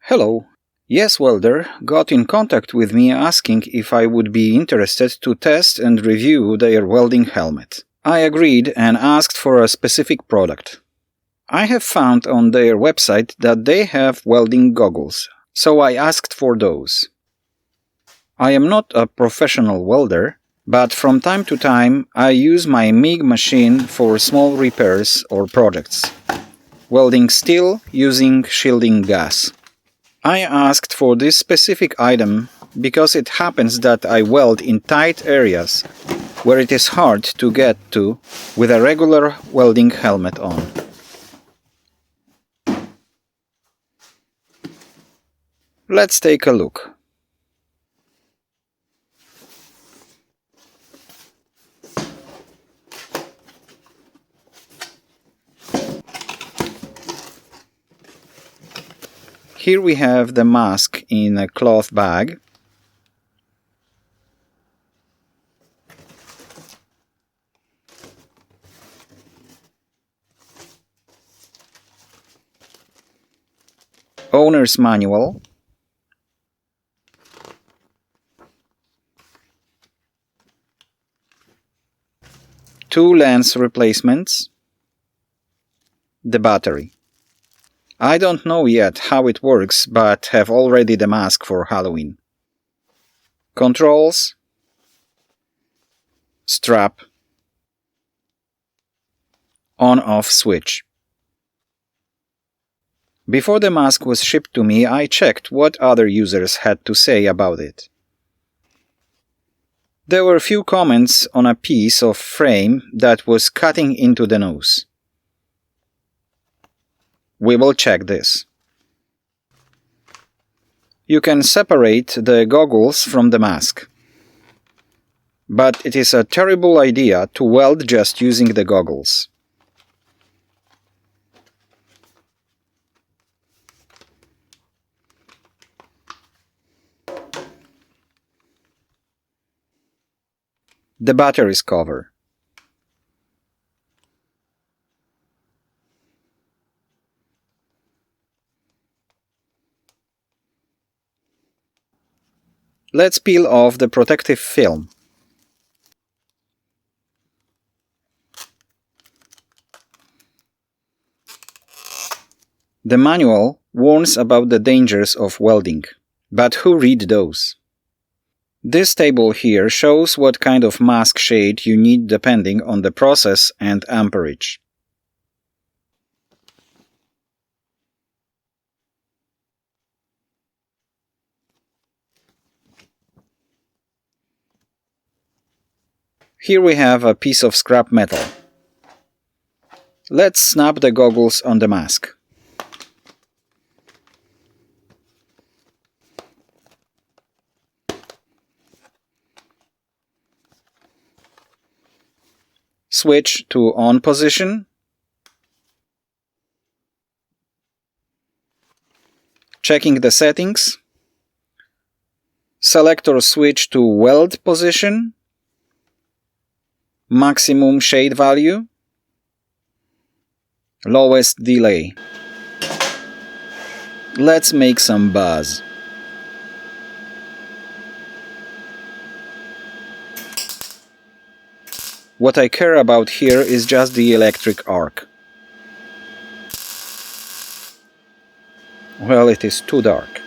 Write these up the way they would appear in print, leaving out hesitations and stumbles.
Hello. YESWELDER got in contact with me asking if I would be interested to test and review their welding helmet. I agreed and asked for a specific product. I have found on their website that they have welding goggles, so I asked for those. I am not a professional welder, but from time to time I use my MIG machine for small repairs or projects, welding steel using shielding gas. I asked for this specific item because it happens that I weld in tight areas where it is hard to get to with a regular welding helmet on. Let's take a look. Here we have the mask in a cloth bag. Owner's manual. Two lens replacements. The battery. I don't know yet how it works, but have already the mask for Halloween. Controls. Strap. On-off switch. Before the mask was shipped to me, I checked what other users had to say about it. There were few comments on a piece of frame that was cutting into the nose. We will check this. You can separate the goggles from the mask. But it is a terrible idea to weld just using the goggles. The batteries cover. Let's peel off the protective film. The manual warns about the dangers of welding, but who read those? This table here shows what kind of mask shade you need depending on the process and amperage. Here we have a piece of scrap metal. Let's snap the goggles on the mask. Switch to on position. Checking the settings. Select or switch to weld position. Maximum shade value. Lowest delay. Let's make some buzz. What I care about here is just the electric arc. Well, it is too dark.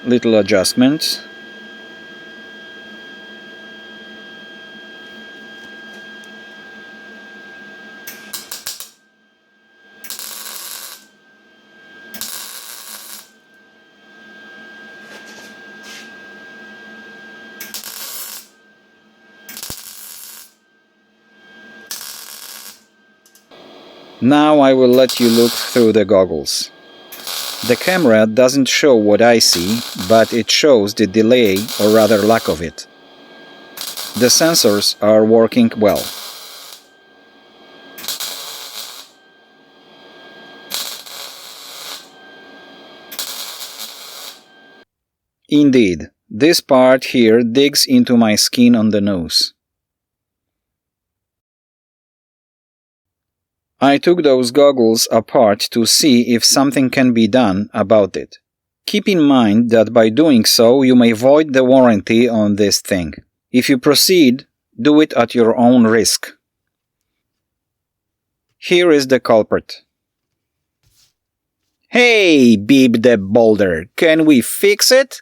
Little adjustments. Now I will let you look through the goggles. The camera doesn't show what I see, but it shows the delay, or rather lack of it. The sensors are working well. Indeed, This part here digs into my skin on the nose. I took those goggles apart to see if something can be done about it. Keep in mind that by doing so, you may void the warranty on this thing. If you proceed, do it at your own risk. Here is the culprit. Hey, Beep the Boulder, can we fix it?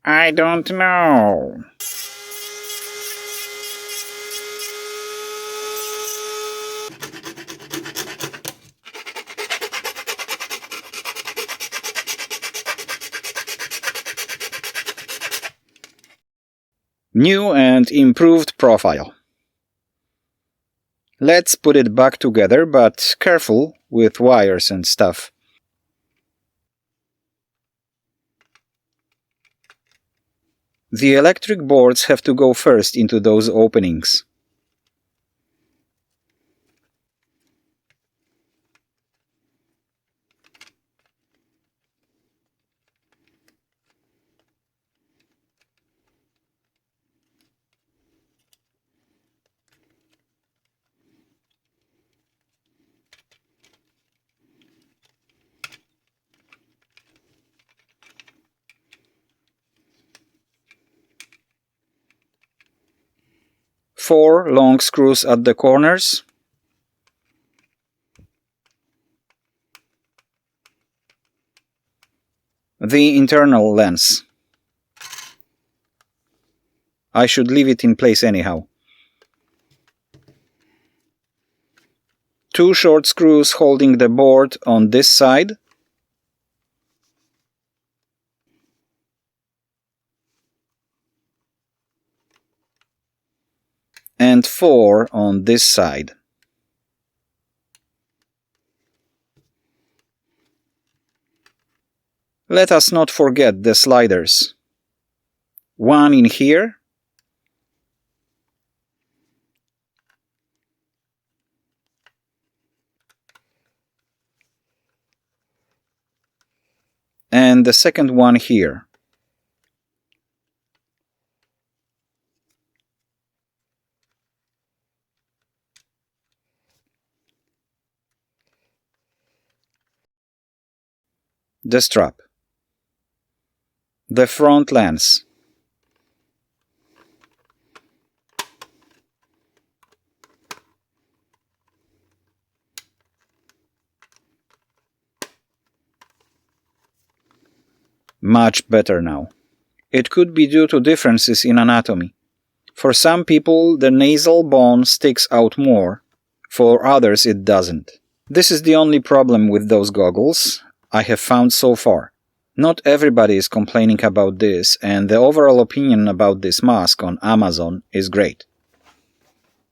I don't know. New and improved profile. Let's put it back together, but careful with wires and stuff. The electric boards have to go first into those openings. Four long screws at the corners. The internal lens. I should leave it in place anyhow. Two short screws holding the board on this side. And four on this side. Let us not forget the sliders. One in here. And the second one here. The strap. The front lens. Much better now. It could be due to differences in anatomy. For some people, the nasal bone sticks out more. For others, it doesn't. This is the only problem with those goggles I have found so far. Not everybody is complaining about this, and the overall opinion about this mask on Amazon is great.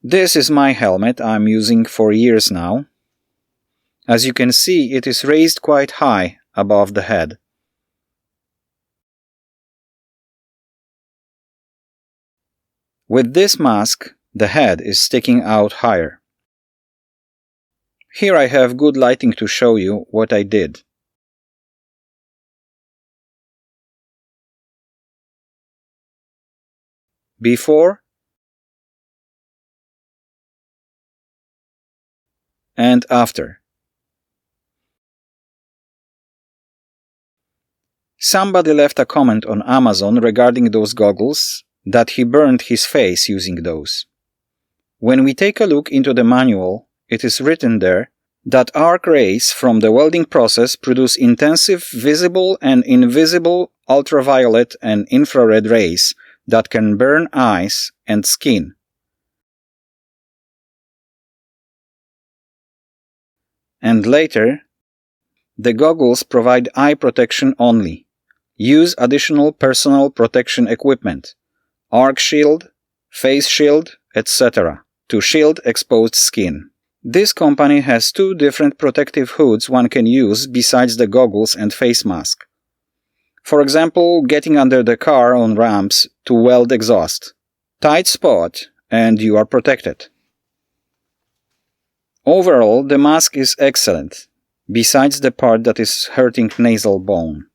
This is my helmet I'm using for years now. As you can see, it is raised quite high above the head. With this mask, the head is sticking out higher. Here I have good lighting to show you what I did. Before and after. Somebody left a comment on Amazon regarding those goggles that he burned his face using those. When we take a look into the manual, it is written there that arc rays from the welding process produce intensive visible and invisible ultraviolet and infrared rays that can burn eyes and skin. And later, the goggles provide eye protection only. Use additional personal protection equipment, arc shield, face shield, etc. to shield exposed skin. This company has two different protective hoods one can use besides the goggles and face mask. For example, getting under the car on ramps to weld exhaust. Tight spot and you are protected. Overall, the mask is excellent, besides the part that is hurting nasal bone.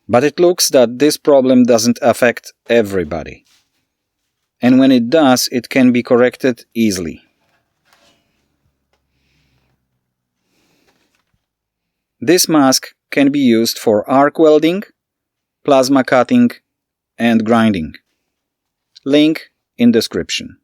But it looks that this problem doesn't affect everybody. And when it does, it can be corrected easily. This mask can be used for arc welding, plasma cutting, and grinding. Link in description.